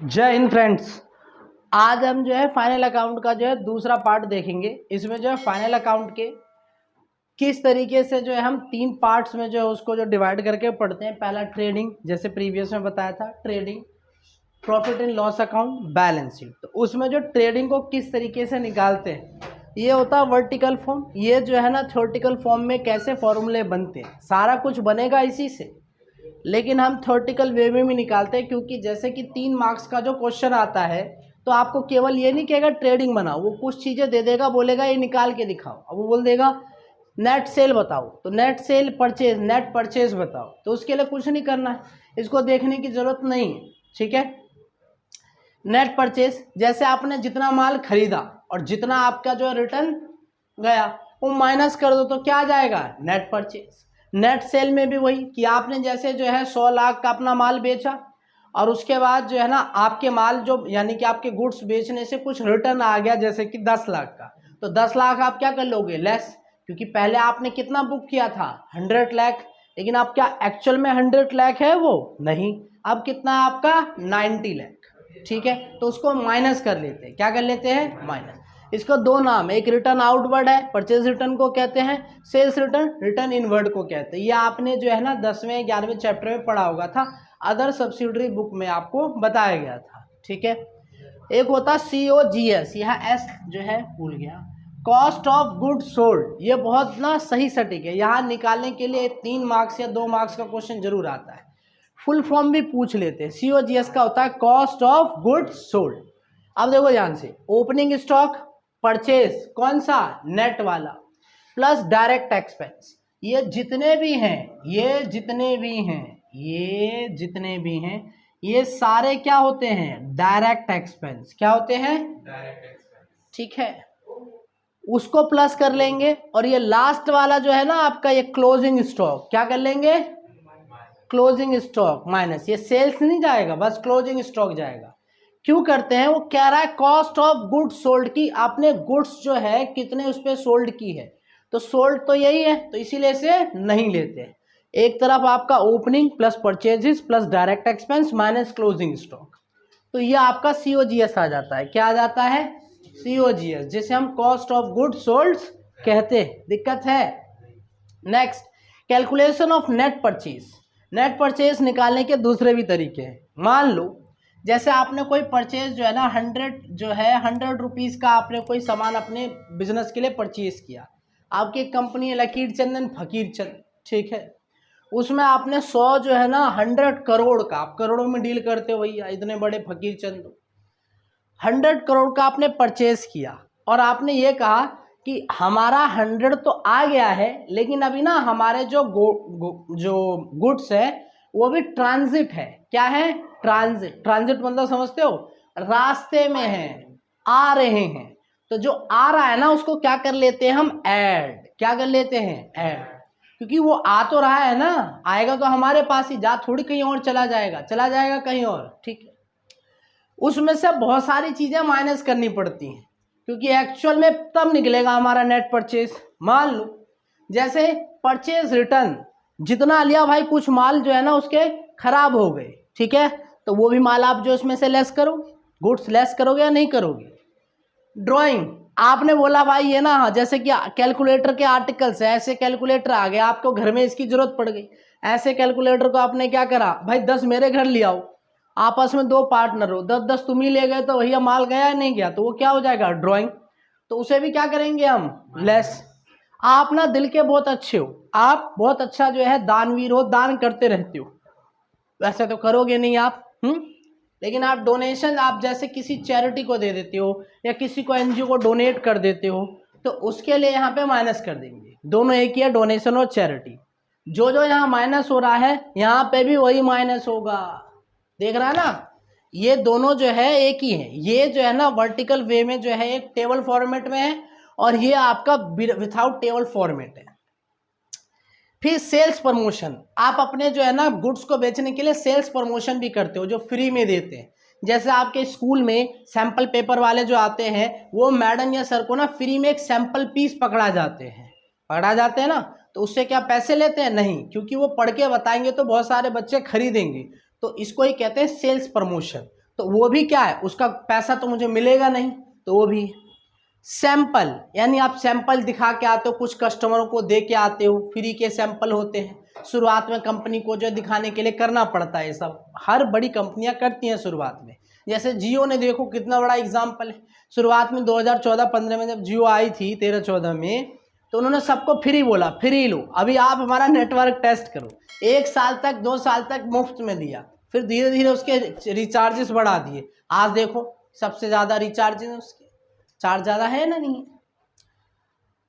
जय हिंद फ्रेंड्स। आज हम जो है फाइनल अकाउंट का जो है दूसरा पार्ट देखेंगे। इसमें जो है फाइनल अकाउंट के किस तरीके से जो है हम तीन पार्ट्स में जो है उसको जो डिवाइड करके पढ़ते हैं। पहला ट्रेडिंग, जैसे प्रीवियस में बताया था, trading, profit and loss account, balance sheet. तो उसमें जो ट्रेडिंग को किस तरीके से निकालते हैं, ये होता है वर्टिकल फॉर्म। ये जो है ना थ्योरेटिकल फॉर्म में कैसे फॉर्मूले बनते हैं, सारा कुछ बनेगा इसी से, लेकिन हम थ्योरेटिकल वे में भी निकालते हैं। क्योंकि जैसे कि 3 मार्क्स का जो क्वेश्चन आता है तो आपको केवल ये नहीं कहेगा ट्रेडिंग बनाओ, वो कुछ चीज़ें दे देगा, बोलेगा ये निकाल के दिखाओ। अब वो बोल देगा नेट सेल बताओ, तो net cell purchase, net purchase बताओ, तो उसके लिए कुछ नहीं करना है, इसको देखने की ज़रूरत नहीं है। ठीक है, नेट परचेज जैसे आपने जितना माल खरीदा और जितना आपका जो रिटर्न गया वो माइनस कर दो तो क्या आ जाएगा, नेट परचेज। नेट सेल में भी वही कि आपने जैसे जो है 100 लाख का अपना माल बेचा और उसके बाद जो है ना आपके माल जो यानी कि आपके गुड्स बेचने से कुछ रिटर्न आ गया जैसे कि 10 लाख का, तो 10 लाख आप क्या कर लोगे, लेस। क्योंकि पहले आपने कितना बुक किया था, 100 लाख, लेकिन आप क्या एक्चुअल में 100 लाख है वो नहीं, अब कितना आपका 90 लाख। ठीक है, तो उसको माइनस कर लेते हैं, क्या कर लेते हैं, माइनस। इसका दो नाम है, एक रिटर्न आउटवर्ड है, परचेज रिटर्न को कहते हैं, सेल्स रिटर्न, रिटर्न इनवर्ड को कहते हैं। ये आपने जो है ना 10वें 11वें चैप्टर में पढ़ा होगा था, अदर सब्सिडरी बुक में आपको बताया गया था। ठीक है, एक होता COGS, यहाँ एस जो है भूल गया, कॉस्ट ऑफ गुड सोल्ड। ये बहुत ना सही सटीक है, यहाँ निकालने के लिए 3 मार्क्स या 2 मार्क्स का क्वेश्चन जरूर आता है। फुल फॉर्म भी पूछ लेते हैं। COGS का होता है कॉस्ट ऑफ गुड्स सोल्ड। अब देखो ध्यान से, ओपनिंग स्टॉक, परचेज कौन सा, नेट वाला, प्लस डायरेक्ट एक्सपेंस। ये जितने भी हैं, ये जितने भी हैं, ये जितने भी हैं, ये सारे क्या होते हैं, डायरेक्ट एक्सपेंस। क्या होते हैं, डायरेक्ट एक्सपेंस। ठीक है, उसको प्लस कर लेंगे और ये लास्ट वाला जो है ना आपका ये क्लोजिंग स्टॉक, क्या कर लेंगे, क्लोजिंग स्टॉक माइनस। ये सेल्स नहीं जाएगा, बस क्लोजिंग स्टॉक जाएगा। क्यों करते हैं, वो कह रहा है कॉस्ट ऑफ गुड्स सोल्ड की, आपने गुड्स जो है कितने उस पर सोल्ड की है, तो सोल्ड तो यही है, तो इसीलिए से नहीं लेते। एक तरफ आपका opening plus purchases plus direct expense minus closing stock, तो ये आपका COGS आ जाता है। क्या आ जाता है, COGS, जिसे हम कॉस्ट ऑफ गुड्स सोल्ड कहते हैं। दिक्कत है। Next, calculation of net purchase. Net purchase निकालने के दूसरे भी तरीके हैं। मान लो जैसे आपने कोई परचेज जो है ना 100 रुपीज़ का आपने कोई सामान अपने बिजनेस के लिए परचेज किया। आपकी कंपनी है लकीर चंदन फकीर चंद, ठीक है, उसमें आपने 100 जो है ना 100 करोड़ का, आप करोड़ों में डील करते हो भैया, इतने बड़े फकीर चंद, 100 करोड़ का आपने परचेज किया और आपने ये कहा कि हमारा 100 तो आ गया है, लेकिन अभी ना हमारे जो जो गुड्स है वो भी ट्रांजिट है। क्या है, ट्रांजिट। ट्रांजिट मतलब समझते हो, रास्ते में है, आ रहे हैं। तो जो आ रहा है ना उसको क्या कर लेते हैं हम, ऐड। क्या कर लेते हैं, ऐड। क्योंकि वो आ तो रहा है ना, आएगा तो हमारे पास ही, जा थोड़ी कहीं और चला जाएगा, चला जाएगा कहीं और। ठीक है, उसमें से बहुत सारी चीजें माइनस करनी पड़ती हैं, क्योंकि एक्चुअल में तब निकलेगा हमारा नेट परचेज। मान लो जैसे परचेज रिटर्न, जितना लिया भाई, कुछ माल जो है ना उसके खराब हो गए, ठीक है, तो वो भी माल आप जो इसमें से लेस करोगे, गुड्स लेस करोगे या नहीं करोगे। ड्राइंग, आपने बोला भाई ये ना जैसे कि कैलकुलेटर के आर्टिकल्स है, ऐसे कैलकुलेटर आ गए आपको घर में, इसकी जरूरत पड़ गई, ऐसे कैलकुलेटर को आपने क्या करा, भाई 10 मेरे घर ले आओ, आपस में 2 पार्टनर हो, 10-10 तुम ही ले गए, तो भैया माल गया या नहीं गया, तो वो क्या हो जाएगा, ड्राइंग। तो उसे भी क्या करेंगे हम, लेस। आप ना दिल के बहुत अच्छे हो, आप बहुत अच्छा जो है दानवीर हो, दान करते रहते हो, वैसे तो करोगे नहीं आप, लेकिन आप डोनेशन, आप जैसे किसी चैरिटी को दे देते हो या किसी को NGO को डोनेट कर देते हो, तो उसके लिए यहाँ पे माइनस कर देंगे। दोनों एक ही है, डोनेशन और चैरिटी। जो जो यहाँ माइनस हो रहा है यहाँ पे भी वही माइनस होगा। देख रहा है ना, ये दोनों जो है एक ही है। ये जो है ना वर्टिकल वे में जो है एक टेबल फॉर्मेट में है और ये आपका विथआउट टेबल फॉर्मेट है। फिर सेल्स प्रमोशन, आप अपने जो है ना गुड्स को बेचने के लिए सेल्स प्रमोशन भी करते हो, जो फ्री में देते हैं। जैसे आपके स्कूल में सैंपल पेपर वाले जो आते हैं, वो मैडम या सर को ना फ्री में एक सैंपल पीस पकड़ा जाते हैं ना, तो उससे क्या पैसे लेते हैं, नहीं, क्योंकि वो पढ़ के बताएंगे तो बहुत सारे बच्चे खरीदेंगे, तो इसको ही कहते हैं सेल्स प्रमोशन। तो वो भी क्या है, उसका पैसा तो मुझे मिलेगा नहीं, तो वो भी। सैंपल, यानी आप सैंपल दिखा के आते हो, कुछ कस्टमरों को दे के आते हो, फ्री के सैंपल होते हैं। शुरुआत में कंपनी को जो दिखाने के लिए करना पड़ता है, ये सब हर बड़ी कंपनियां करती हैं शुरुआत में। जैसे जियो ने देखो कितना बड़ा एग्जाम्पल है। शुरुआत में 2014-15 में जब जियो आई थी 13-14 में, तो उन्होंने सबको फ्री बोला, फ्री लो, अभी आप हमारा नेटवर्क टेस्ट करो। 1 साल तक 2 साल तक मुफ्त में दिया, फिर धीरे धीरे उसके रिचार्जेस बढ़ा दिए। आज देखो सबसे ज़्यादा रिचार्जेस उसके, चार्ज ज़्यादा है ना, नहीं है।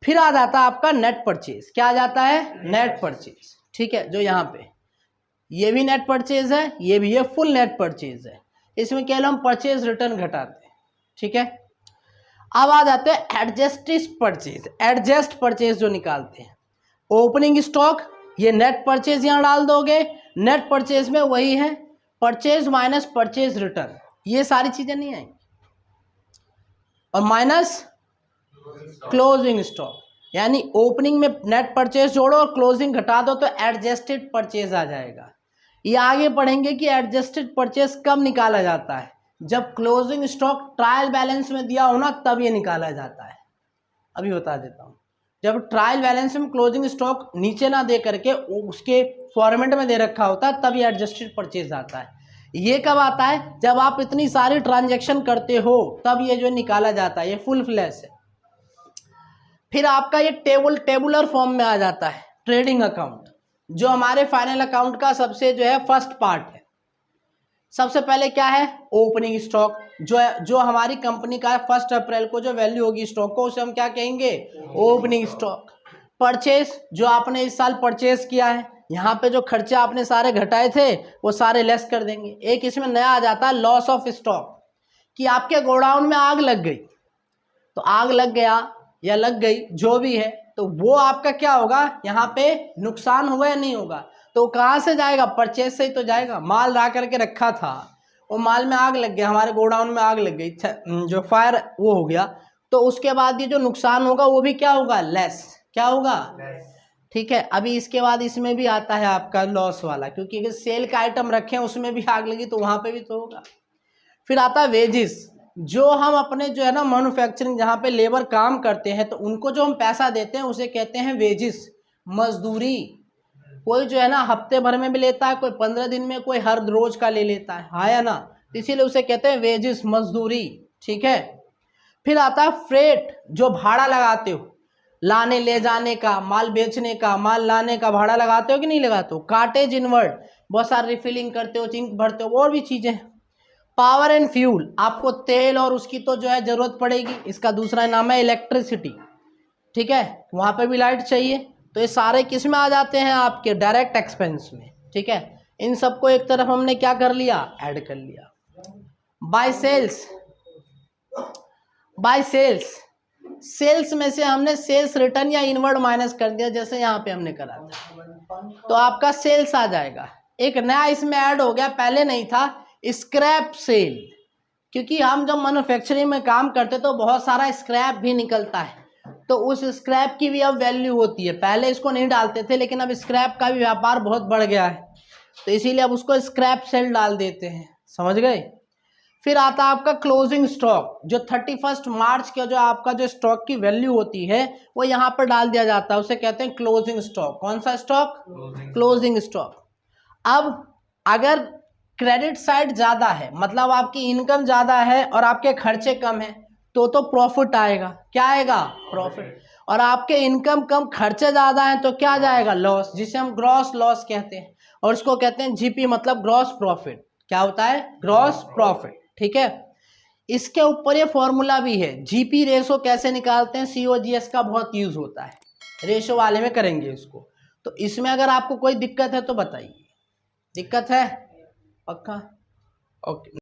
फिर आ जाता है आपका नेट परचेज। क्या आ जाता है, नेट परचेज, ठीक है। जो यहाँ पे ये भी नेट परचेज है, ये भी, ये फुल नेट परचेज है। इसमें केवल हम परचेज रिटर्न घटाते हैं, ठीक है। अब आ जाते हैं एडजस्टेड परचेज। एडजस्ट परचेज जो निकालते हैं, ओपनिंग स्टॉक, ये नेट परचेज यहाँ डाल दोगे। नेट परचेज में वही है, परचेज माइनस परचेज रिटर्न, ये सारी चीजें नहीं आएंगी, और माइनस क्लोजिंग स्टॉक, यानी ओपनिंग में नेट परचेज जोड़ो और क्लोजिंग घटा दो तो एडजस्टेड परचेज आ जाएगा। ये आगे पढ़ेंगे कि एडजस्टेड परचेज कब निकाला जाता है, जब क्लोजिंग स्टॉक ट्रायल बैलेंस में दिया हो ना, तब ये निकाला जाता है। अभी बता देता हूँ, जब ट्रायल बैलेंस में क्लोजिंग स्टॉक नीचे ना दे करके उसके फॉर्मेट में दे रखा होता है, तब ये एडजस्टेड परचेज आता है। ये कब आता है, जब आप इतनी सारी ट्रांजैक्शन करते हो, तब ये जो निकाला जाता है, ये फुल फ्लैश है। फिर आपका ये टेबुलर फॉर्म में आ जाता है, ट्रेडिंग अकाउंट, जो हमारे फाइनल अकाउंट का सबसे जो है फर्स्ट पार्ट है। सबसे पहले क्या है, ओपनिंग स्टॉक, जो हमारी कंपनी का 1 अप्रैल को जो वैल्यू होगी स्टॉक को, उसे हम क्या कहेंगे, ओपनिंग स्टॉक। परचेज, जो आपने इस साल परचेज किया है, यहाँ पे जो खर्चे आपने सारे घटाए थे वो सारे लेस कर देंगे। एक इसमें नया आ जाता है लॉस ऑफ स्टॉक, कि आपके गोडाउन में आग लग गई, तो आग लग गया या लग गई जो भी है, तो वो आपका क्या होगा, यहाँ पे नुकसान होगा या नहीं होगा, तो कहाँ से जाएगा, परचेज से ही तो जाएगा। माल ला करके रखा था, वो माल में आग लग गया, हमारे गोडाउन में आग लग गई, जो फायर वो हो गया, तो उसके बाद ये जो नुकसान होगा वो भी क्या होगा, लेस। क्या होगा, ठीक है। अभी इसके बाद इसमें भी आता है आपका लॉस वाला, क्योंकि अगर सेल का आइटम रखे उसमें भी आग लगी तो वहाँ पे भी तो होगा। फिर आता है वेजिस, जो हम अपने जो है ना मैन्युफैक्चरिंग, जहाँ पे लेबर काम करते हैं, तो उनको जो हम पैसा देते हैं उसे कहते हैं वेजिस, मजदूरी। कोई जो है ना हफ्ते भर में भी लेता है, कोई 15 दिन में, कोई हर रोज का ले लेता है, हाँ या ना, इसीलिए उसे कहते हैं वेजिस, मजदूरी, ठीक है। फिर आता है फ्रेट, जो भाड़ा लगाते हो, लाने ले जाने का, माल बेचने का, माल लाने का भाड़ा लगाते हो कि नहीं लगाते हो। कार्टेज इनवर्ड, बहुत सारी रिफिलिंग करते हो, चिंक भरते हो, और भी चीजें। पावर एंड फ्यूल, आपको तेल और उसकी तो जो है जरूरत पड़ेगी, इसका दूसरा नाम है इलेक्ट्रिसिटी, ठीक है, वहां पे भी लाइट चाहिए। तो ये सारे किस में आ जाते हैं, आपके डायरेक्ट एक्सपेंस में, ठीक है। इन सबको एक तरफ हमने क्या कर लिया, ऐड कर लिया। By sales, by sales, sales में से हमने सेल्स रिटर्न या इनवर्ड माइनस कर दिया, जैसे यहाँ पे हमने करा था, तो आपका सेल्स आ जाएगा। एक नया इसमें ऐड हो गया, पहले नहीं था, स्क्रैप सेल, क्योंकि हम जब मैन्युफैक्चरिंग में काम करते तो बहुत सारा स्क्रैप भी निकलता है, तो उस स्क्रैप की भी अब वैल्यू होती है। पहले इसको नहीं डालते थे, लेकिन अब स्क्रैप का भी व्यापार बहुत बढ़ गया है, तो इसीलिए अब उसको स्क्रैप सेल डाल देते हैं, समझ गए। फिर आता है आपका क्लोजिंग स्टॉक, जो 31 मार्च का जो आपका जो स्टॉक की वैल्यू होती है वो यहाँ पर डाल दिया जाता है, उसे कहते हैं क्लोजिंग स्टॉक। कौन सा स्टॉक, क्लोजिंग स्टॉक। अब अगर क्रेडिट साइड ज़्यादा है, मतलब आपकी इनकम ज़्यादा है और आपके खर्चे कम है, तो प्रॉफिट आएगा। क्या आएगा, प्रॉफिट। और आपके इनकम कम खर्चे ज़्यादा हैं तो क्या जाएगा, लॉस, जिसे हम ग्रॉस लॉस कहते हैं, और इसको कहते हैं जीपी, मतलब ग्रॉस प्रॉफिट। क्या होता है, ग्रॉस प्रॉफिट, ठीक है। इसके ऊपर ये फॉर्मूला भी है, जीपी रेशो कैसे निकालते हैं, सीओजीएस का बहुत यूज होता है, रेशो वाले में करेंगे इसको। तो इसमें अगर आपको कोई दिक्कत है तो बताइए। दिक्कत है, पक्का, ओके।